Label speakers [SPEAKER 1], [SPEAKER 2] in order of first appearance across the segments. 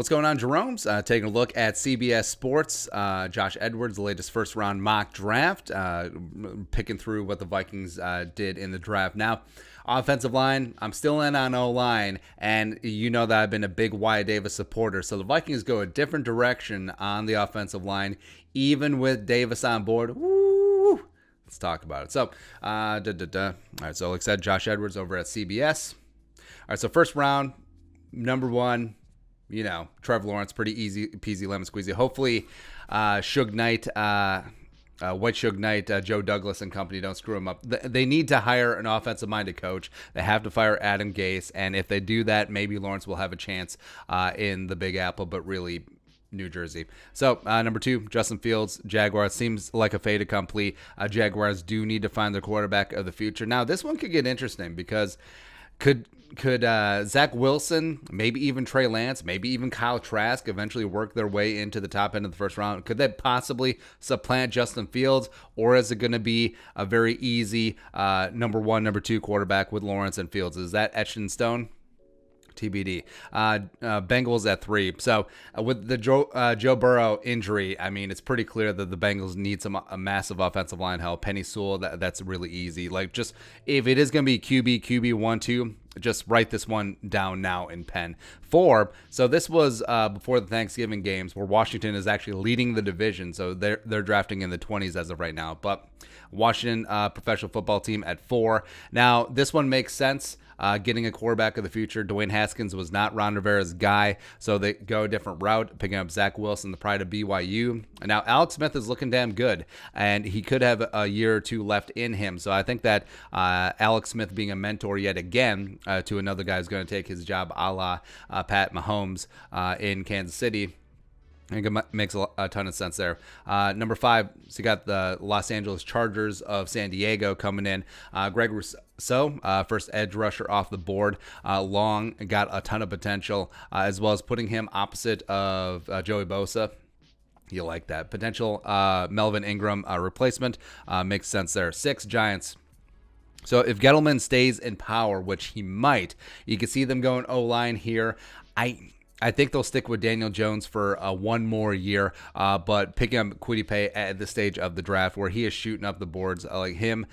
[SPEAKER 1] What's going on, Jerome's? Taking a look at CBS Sports. Josh Edwards, the latest first-round mock draft, picking through what the Vikings did in the draft. Now, offensive line, I'm still in on O-line, and you know that I've been a big Wyatt Davis supporter. So the Vikings go a different direction on the offensive line, even with Davis on board. Woo! Let's talk about it. So, All right, so like I said, Josh Edwards over at CBS. All right, so first round, number one, Trevor Lawrence, pretty easy peasy lemon squeezy. Hopefully, Suge Knight, White Suge Knight, Joe Douglas and company don't screw him up. They need to hire an offensive-minded coach. They have to fire Adam Gase, and if they do that, maybe Lawrence will have a chance in the Big Apple, but really New Jersey. So, number two, Justin Fields, Jaguars. Seems like a fait accompli. Jaguars do need to find their quarterback of the future. Now, this one could get interesting because could Zach Wilson, maybe even Trey Lance, maybe even Kyle Trask eventually work their way into the top end of the first round? Could they possibly supplant Justin Fields, or is it going to be a very easy number one, number two quarterback with Lawrence and Fields? Is that etched in stone? TBD. Bengals at 3. So with the Joe Burrow injury, I mean, it's pretty clear that the Bengals need a massive offensive line help. Penny Sewell, that's really easy. Like, just if it is going to be QB 1, 2, just write this one down now in pen. 4. So this was before the Thanksgiving games, where Washington is actually leading the division. So they're drafting in the 20s as of right now. But Washington professional football team at 4. Now this one makes sense. Getting a quarterback of the future. Dwayne Haskins was not Ron Rivera's guy, so they go a different route, picking up Zach Wilson, the pride of BYU. And now Alex Smith is looking damn good, and he could have a year or two left in him. So I think that Alex Smith being a mentor yet again to another guy who's going to take his job, a la Pat Mahomes in Kansas City, I think it makes a ton of sense there. Number 5, so you got the Los Angeles Chargers of San Diego coming in. Greg Rousseau, first edge rusher off the board. Long, got a ton of potential, as well as putting him opposite of Joey Bosa. You like that. Potential Melvin Ingram replacement. Makes sense there. 6, Giants. So if Gettleman stays in power, which he might, you can see them going O-line here. I think they'll stick with Daniel Jones for one more year, but picking up Kwity Paye at this stage of the draft, where he is shooting up the boards, like him,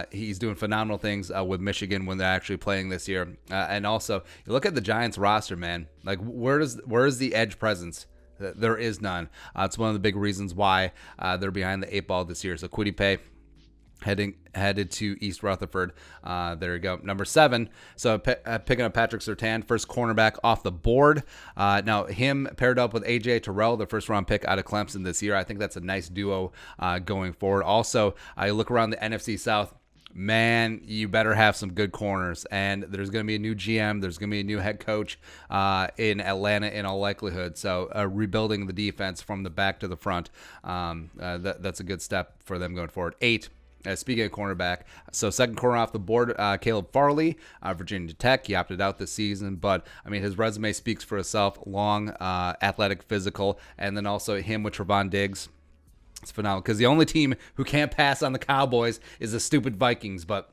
[SPEAKER 1] he's doing phenomenal things with Michigan when they're actually playing this year. And also, you look at the Giants roster, man. Like, where is the edge presence? There is none. It's one of the big reasons why they're behind the 8 ball this year. So Kwity Paye headed to East Rutherford. There you go. Number 7. So picking up Patrick Surtain, first cornerback off the board. Now him paired up with AJ Terrell, the first round pick out of Clemson this year. I think that's a nice duo going forward. Also, I look around the NFC South. Man, you better have some good corners. And there's going to be a new GM. There's going to be a new head coach in Atlanta in all likelihood. So rebuilding the defense from the back to the front, that's a good step for them going forward. 8. Speaking of cornerback, so second corner off the board, Caleb Farley, Virginia Tech. He opted out this season, but I mean, his resume speaks for itself. Long, athletic, physical, and then also him with Trevon Diggs. It's phenomenal because the only team who can't pass on the Cowboys is the stupid Vikings, but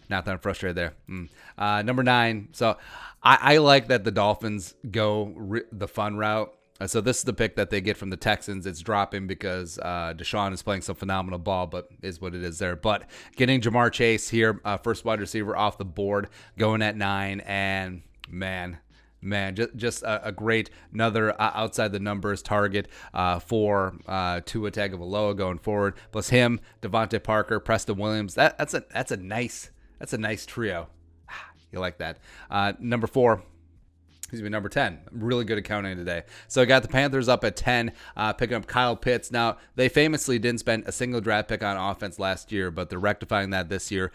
[SPEAKER 1] not that I'm frustrated there. Number 9. So I like that the Dolphins go the fun route. So this is the pick that they get from the Texans. It's dropping because Deshaun is playing some phenomenal ball, but is what it is there. But getting Jamar Chase here, first wide receiver off the board, going at 9, and man, just a great another outside the numbers target for Tua Tagovailoa going forward. Plus him, Devontae Parker, Preston Williams. That's a nice trio. You like that? Number 10. I'm really good at counting today. So I got the Panthers up at 10, picking up Kyle Pitts. Now, they famously didn't spend a single draft pick on offense last year, but they're rectifying that this year.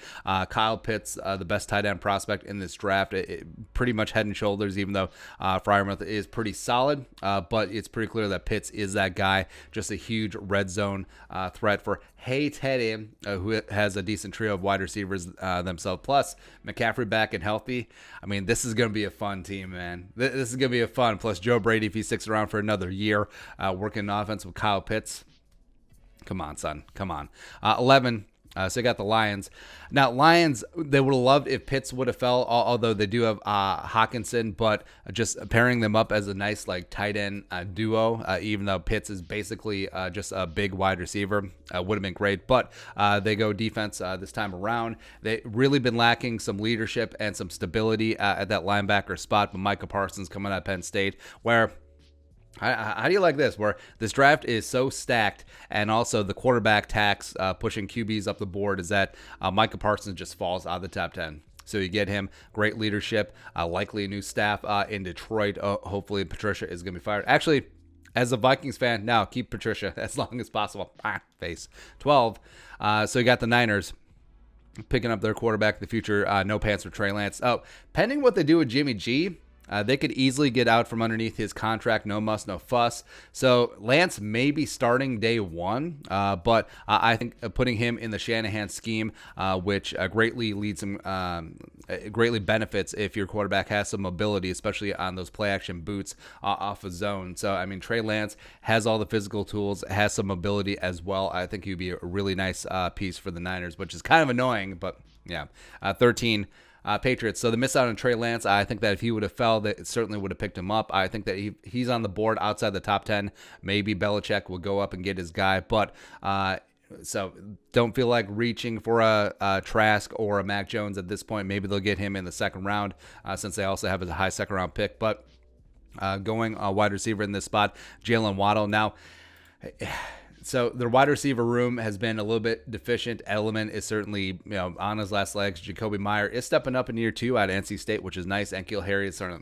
[SPEAKER 1] Kyle Pitts, the best tight end prospect in this draft, it pretty much head and shoulders, even though Freiermuth is pretty solid. But it's pretty clear that Pitts is that guy, just a huge red zone threat for Teddy, who has a decent trio of wide receivers themselves. Plus, McCaffrey back and healthy. I mean, this is going to be a fun team, man. This is going to be a fun. Plus, Joe Brady, if he sticks around for another year, working offense with Kyle Pitts. Come on, son. Come on. 11, So you got the Lions. Now, Lions, they would have loved if Pitts would have fell, although they do have Hawkinson, but just pairing them up as a nice like tight end duo, even though Pitts is basically just a big wide receiver, would have been great. But they go defense this time around. They really been lacking some leadership and some stability at that linebacker spot, but Micah Parsons coming out of Penn State, where how do you like this, where this draft is so stacked and also the quarterback tax pushing QBs up the board is that Micah Parsons just falls out of the top 10. So you get him, great leadership, likely a new staff in Detroit. Hopefully Patricia is going to be fired. Actually, as a Vikings fan, now keep Patricia as long as possible. Face 12. So you got the Niners picking up their quarterback, the future no pants for Trey Lance. Oh, pending what they do with Jimmy G, they could easily get out from underneath his contract, no muss, no fuss. So Lance may be starting day one, but I think putting him in the Shanahan scheme, which greatly leads him, greatly benefits if your quarterback has some mobility, especially on those play-action boots off a zone. So, I mean, Trey Lance has all the physical tools, has some mobility as well. I think he'd be a really nice piece for the Niners, which is kind of annoying, but yeah. 13. Patriots. So they miss out on Trey Lance. I think that if he would have fell, they certainly would have picked him up. I think that he's on the board outside the top 10. Maybe Belichick will go up and get his guy. But so don't feel like reaching for a Trask or a Mac Jones at this point. Maybe they'll get him in the second round since they also have a high second round pick. But going wide receiver in this spot, Jalen Waddle. Now, so their wide receiver room has been a little bit deficient. Edelman is certainly, on his last legs. Jacoby Meyer is stepping up in year 2 at NC State, which is nice. N'Keal Harry is sort of,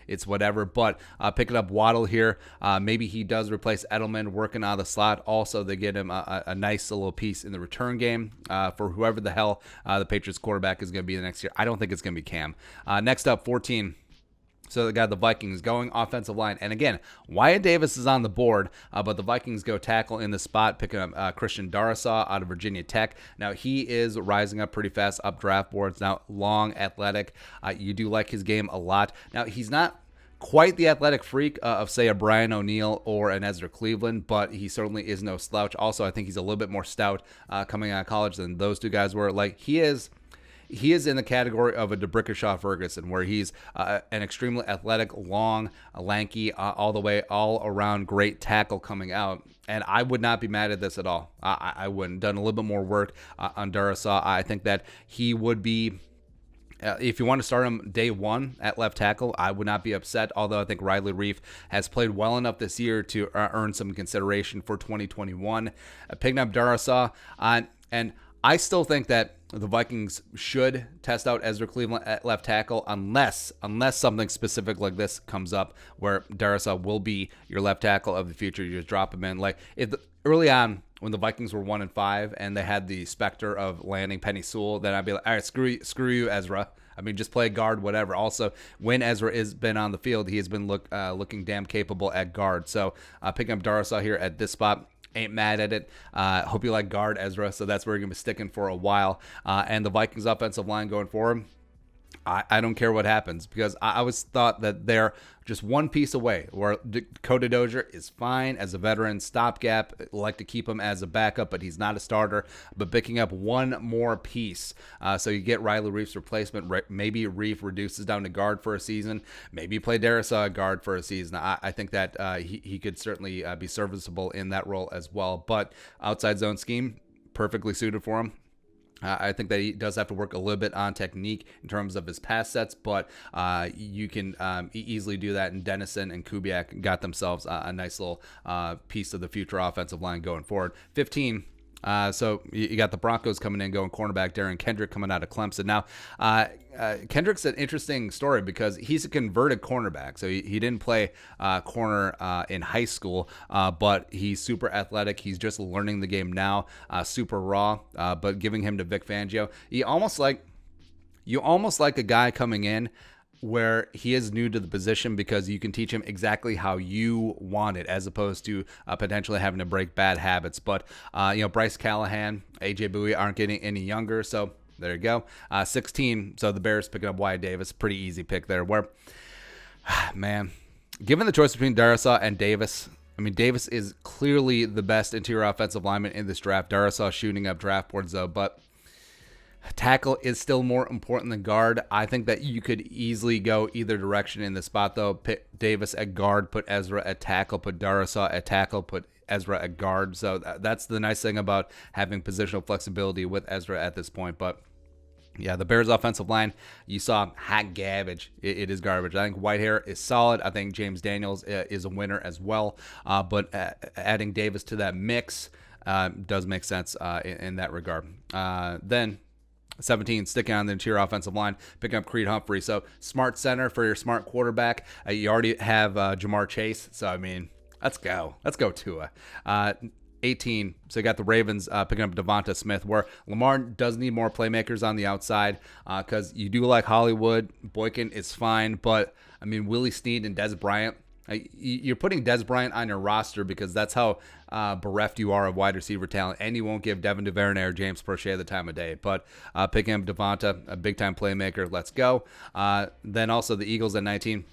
[SPEAKER 1] it's whatever. But picking up Waddle here, maybe he does replace Edelman working out of the slot. Also, they get him a nice little piece in the return game for whoever the hell the Patriots quarterback is going to be the next year. I don't think it's going to be Cam. Next up, 14. So they got the Vikings going offensive line. And again, Wyatt Davis is on the board, but the Vikings go tackle in the spot, picking up Christian Darrisaw out of Virginia Tech. Now, he is rising up pretty fast up draft boards. Now, long, athletic. You do like his game a lot. Now, he's not quite the athletic freak of, say, a Brian O'Neill or an Ezra Cleveland, but he certainly is no slouch. Also, I think he's a little bit more stout coming out of college than those two guys were. Like, he is in the category of a DeBrickashaw Ferguson, where he's an extremely athletic, long, lanky, all around great tackle coming out. And I would not be mad at this at all. I wouldn't. Done a little bit more work on Darrisaw. I think that he would be, if you want to start him day one at left tackle, I would not be upset, although I think Riley Reif has played well enough this year to earn some consideration for 2021. Picking up Darrisaw, and I still think that the Vikings should test out Ezra Cleveland at left tackle unless something specific like this comes up where Darrisaw will be your left tackle of the future. You just drop him in. Like early on when the Vikings were 1-5 and they had the specter of landing Penny Sewell, then I'd be like, all right, screw you, Ezra. I mean, just play guard, whatever. Also, when Ezra has been on the field, he has been looking damn capable at guard. So picking up Darrisaw here at this spot. Ain't mad at it. Hope you like guard Ezra, so that's where you're going to be sticking for a while. And the Vikings offensive line going forward, I don't care what happens, because I always thought that they're just one piece away, where Dakota Dozier is fine as a veteran stopgap. Like to keep him as a backup, but he's not a starter. But picking up one more piece, so you get Riley Reif's replacement. Maybe Reif reduces down to guard for a season. Maybe you play Darrisaw guard for a season. I think that he could certainly be serviceable in that role as well. But outside zone scheme, perfectly suited for him. I think that he does have to work a little bit on technique in terms of his pass sets, but you can easily do that. And Dennison and Kubiak got themselves a nice little piece of the future offensive line going forward. 15. So you got the Broncos coming in, going cornerback Darren Kendrick coming out of Clemson. Now, Kendrick's an interesting story because he's a converted cornerback. So he didn't play corner in high school, but he's super athletic. He's just learning the game now, super raw, but giving him to Vic Fangio. You almost like a guy coming in where he is new to the position because you can teach him exactly how you want it, as opposed to potentially having to break bad habits. But, Bryce Callahan, AJ Bowie aren't getting any younger, so there you go. 16, so the Bears picking up Wyatt Davis. Pretty easy pick there. Where, man, given the choice between Darrisaw and Davis, I mean, Davis is clearly the best interior offensive lineman in this draft. Darrisaw shooting up draft boards, though, but tackle is still more important than guard. I think that you could easily go either direction in the spot, though. Put Davis at guard, put Ezra at tackle, put Darrisaw at tackle, put Ezra at guard. So that's the nice thing about having positional flexibility with Ezra at this point. But yeah, the Bears' offensive line, you saw hot garbage. It is garbage. I think Whitehair is solid. I think James Daniels is a winner as well. But adding Davis to that mix does make sense in that regard. Then 17, sticking on the interior offensive line, picking up Creed Humphrey. So smart center for your smart quarterback. You already have Jamar Chase. So, I mean, let's go. Let's go Tua. 18, so you got the Ravens picking up Devonta Smith, where Lamar does need more playmakers on the outside because you do like Hollywood. Boykin is fine, but, I mean, Willie Snead and Dez Bryant, you're putting Dez Bryant on your roster because that's how bereft you are of wide receiver talent, and you won't give Devin Duvernay or James Prochet the time of day. But picking up Devonta, a big-time playmaker, let's go. Then also the Eagles at 19.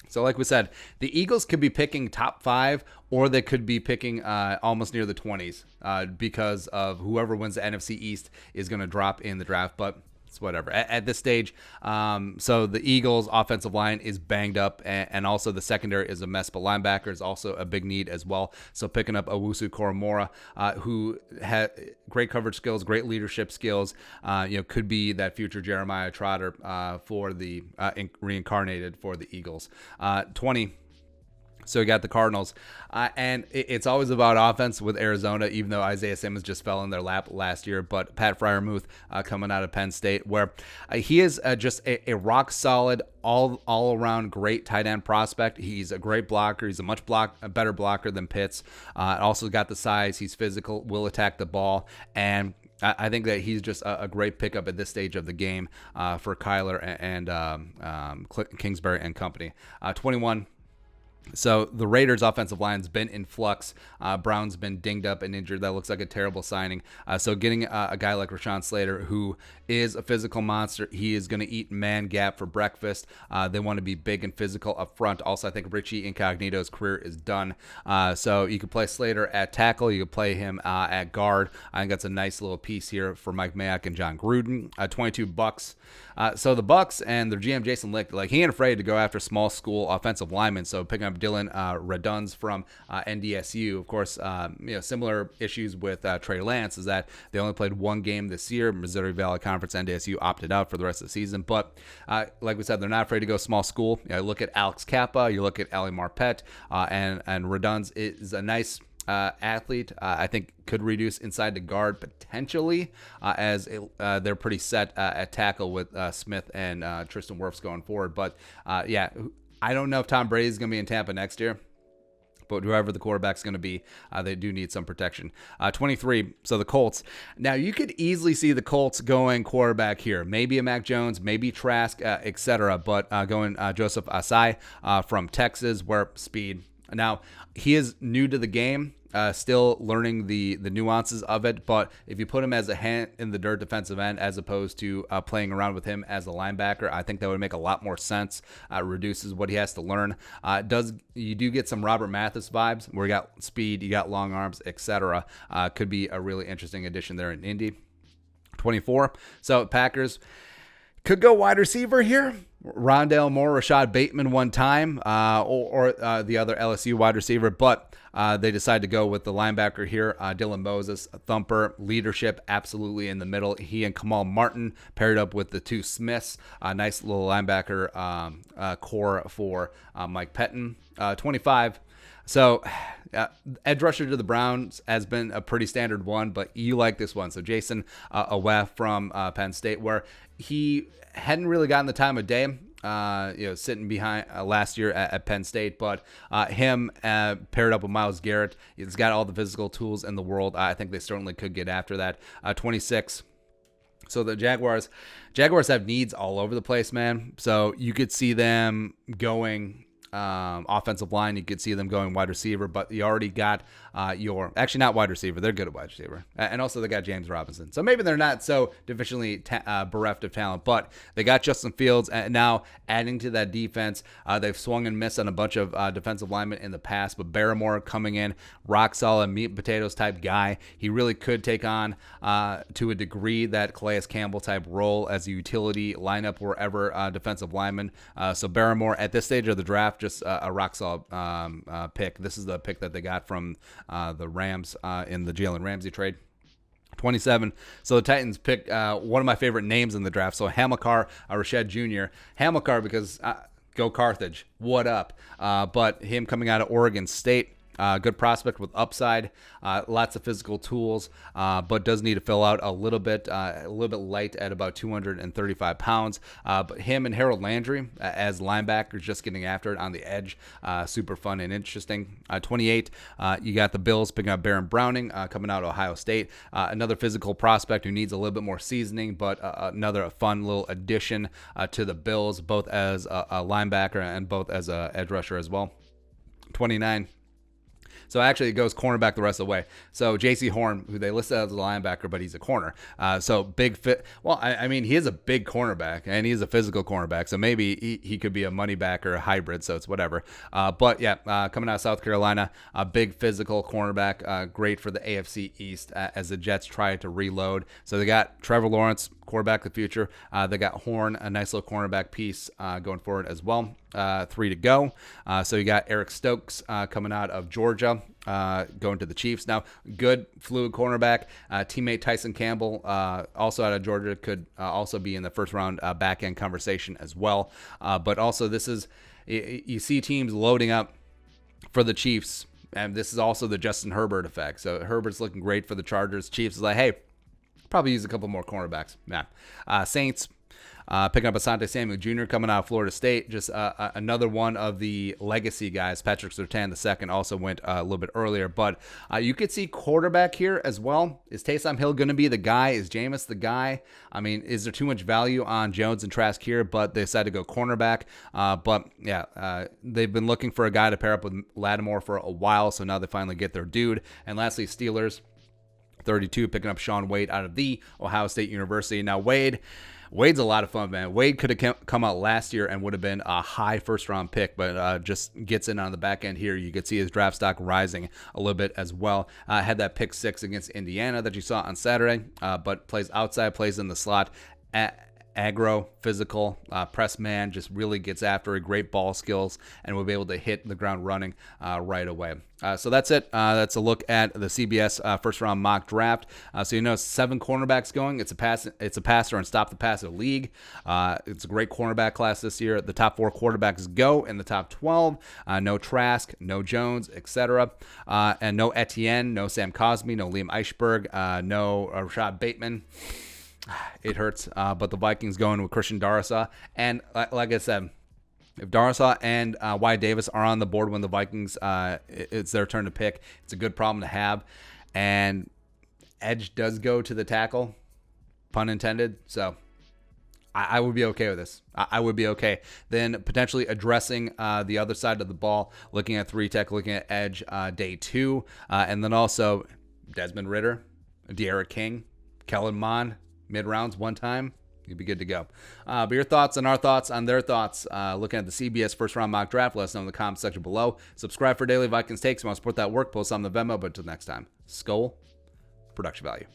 [SPEAKER 1] So like we said, the Eagles could be picking top 5, or they could be picking almost near the 20s because of whoever wins the NFC East is going to drop in the draft. But it's whatever. At this stage, so the Eagles' offensive line is banged up, and also the secondary is a mess, but linebacker is also a big need as well. So picking up Owusu Koromora, who had great coverage skills, great leadership skills, could be that future Jeremiah Trotter for the reincarnated for the Eagles. 20. So you got the Cardinals, and it's always about offense with Arizona, even though Isaiah Simmons just fell in their lap last year. But Pat Freiermuth coming out of Penn State, where he is just a rock-solid, all-around great tight end prospect. He's a great blocker. He's a better blocker than Pitts. Also got the size. He's physical, will attack the ball, and I think that he's just a great pickup at this stage of the game for Kyler and Kingsbury and company. 21. So the Raiders' offensive line's been in flux. Brown's been dinged up and injured. That looks like a terrible signing. So getting a guy like Rashawn Slater, who is a physical monster, he is going to eat man gap for breakfast. They want to be big and physical up front. Also, I think Richie Incognito's career is done. So you could play Slater at tackle. You could play him at guard. I think that's a nice little piece here for Mike Mayock and John Gruden. $22. So the Bucks and their GM Jason Licht, he ain't afraid to go after small school offensive linemen. So picking up Dylan Reduns from NDSU. Of course, similar issues with Trey Lance is that they only played one game this year. Missouri Valley Conference, NDSU opted out for the rest of the season. But like we said, they're not afraid to go small school. You look at Alex Kappa, you look at Ali Marpet, and Reduns is a nice athlete. I think could reduce inside the guard potentially, as they're pretty set at tackle with Smith and Tristan Wirfs going forward. But I don't know if Tom Brady is going to be in Tampa next year, but whoever the quarterback's going to be, they do need some protection. 23, so the Colts. Now, you could easily see the Colts going quarterback here. Maybe a Mac Jones, maybe Trask, etc., but going Joseph Asai from Texas, where speed. Now, he is new to the game, still learning the nuances of it, but if you put him as a hand in the dirt defensive end as opposed to playing around with him as a linebacker, I think that would make a lot more sense. Reduces what he has to learn. You do get some Robert Mathis vibes, where you got speed, you got long arms, etc. Could be a really interesting addition there in Indy. 24, so Packers could go wide receiver here. Rondale Moore, Rashad Bateman one time, or the other LSU wide receiver, but they decide to go with the linebacker here, Dylan Moses, a thumper, leadership absolutely in the middle. He and Kamal Martin paired up with the two Smiths, a nice little linebacker core for Mike Pettin. 25. So edge rusher to the Browns has been a pretty standard one, but you like this one. So Jason Aweh from Penn State, where he hadn't really gotten the time of day, sitting behind last year at Penn State, but him paired up with Myles Garrett, he's got all the physical tools in the world. I think they certainly could get after that. 26. So the Jaguars have needs all over the place, man. So you could see them going Offensive line, you could see them going wide receiver, but you already got actually not wide receiver. They're good at wide receiver. And also they got James Robinson. So maybe they're not so deficiently bereft of talent, but they got Justin Fields. And now adding to that defense, they've swung and missed on a bunch of defensive linemen in the past, but Barrymore coming in, rock solid, meat and potatoes type guy. He really could take on, to a degree, that Calais Campbell type role as a utility lineup wherever defensive lineman. So Barrymore at this stage of the draft, just a rock solid pick. This is the pick that they got from the Rams in the Jalen Ramsey trade. 27. So the Titans pick one of my favorite names in the draft. So Hamilcar Rashed Jr. Hamilcar because go Carthage. What up? But him coming out of Oregon State. Good prospect with upside, lots of physical tools, but does need to fill out a little bit light at about 235 pounds. But him and Harold Landry as linebackers, just getting after it on the edge, super fun and interesting. 28, you got the Bills picking up Baron Browning, coming out of Ohio State. Another physical prospect who needs a little bit more seasoning, but another fun little addition to the Bills, both as a linebacker and both as a edge rusher as well. 29. So actually, it goes cornerback the rest of the way. So J.C. Horn, who they listed as a linebacker, but he's a corner. So big fit. Well, I mean, he is a big cornerback, and he is a physical cornerback. So maybe he could be a money back or a hybrid, so it's whatever. But yeah, coming out of South Carolina, a big physical cornerback, great for the AFC East as the Jets try to reload. So they got Trevor Lawrence, quarterback of the future. They got Horn, a nice little cornerback piece going forward as well. 3 to go. So you got Eric Stokes coming out of Georgia, going to the Chiefs. Now, good fluid cornerback. Teammate Tyson Campbell, also out of Georgia, could also be in the first round back end conversation as well. But also, this is, you see teams loading up for the Chiefs, and this is also the Justin Herbert effect. So Herbert's looking great for the Chargers. Chiefs is like, hey, probably use a couple more cornerbacks. Yeah. Saints. Picking up Asante Samuel Jr. coming out of Florida State. Just another one of the legacy guys. Patrick Surtain II also went a little bit earlier. But you could see quarterback here as well. Is Taysom Hill going to be the guy? Is Jameis the guy? I mean, is there too much value on Jones and Trask here? But they decided to go cornerback. But yeah, they've been looking for a guy to pair up with Lattimore for a while. So now they finally get their dude. And lastly, Steelers. 32, picking up Sean Wade out of the Ohio State University. Now, Wade's a lot of fun, man. Wade could have come out last year and would have been a high first-round pick, but just gets in on the back end here. You could see his draft stock rising a little bit as well. Had that pick 6 against Indiana that you saw on Saturday, but plays outside, plays in the slot. Aggro, physical, press man, just really gets after it, great ball skills, and will be able to hit the ground running right away. So that's it. That's a look at the CBS first round mock draft. So you know, 7 cornerbacks going. It's a passer and stop the passer league. It's a great cornerback class this year. The top 4 quarterbacks go in the top 12. No Trask, no Jones, etc. And no Etienne, no Sam Cosmi, no Liam Eichberg, no Rashad Bateman. It hurts, but the Vikings going with Christian Darrisaw. And like I said, if Darrisaw and Wyatt Davis are on the board when the Vikings, it's their turn to pick, it's a good problem to have. And edge does go to the tackle, pun intended. So I would be okay with this. I would be okay. Then potentially addressing the other side of the ball, looking at 3-tech, looking at edge day 2. And then also Desmond Ridder, De'Ara King, Kellen Mond, mid-rounds one time, you'd be good to go. But your thoughts and our thoughts on their thoughts, looking at the CBS first-round mock draft, let us know in the comments section below. Subscribe for daily Vikings takes. If you want to support that work, post on the Venmo. But until next time, Skol, production value.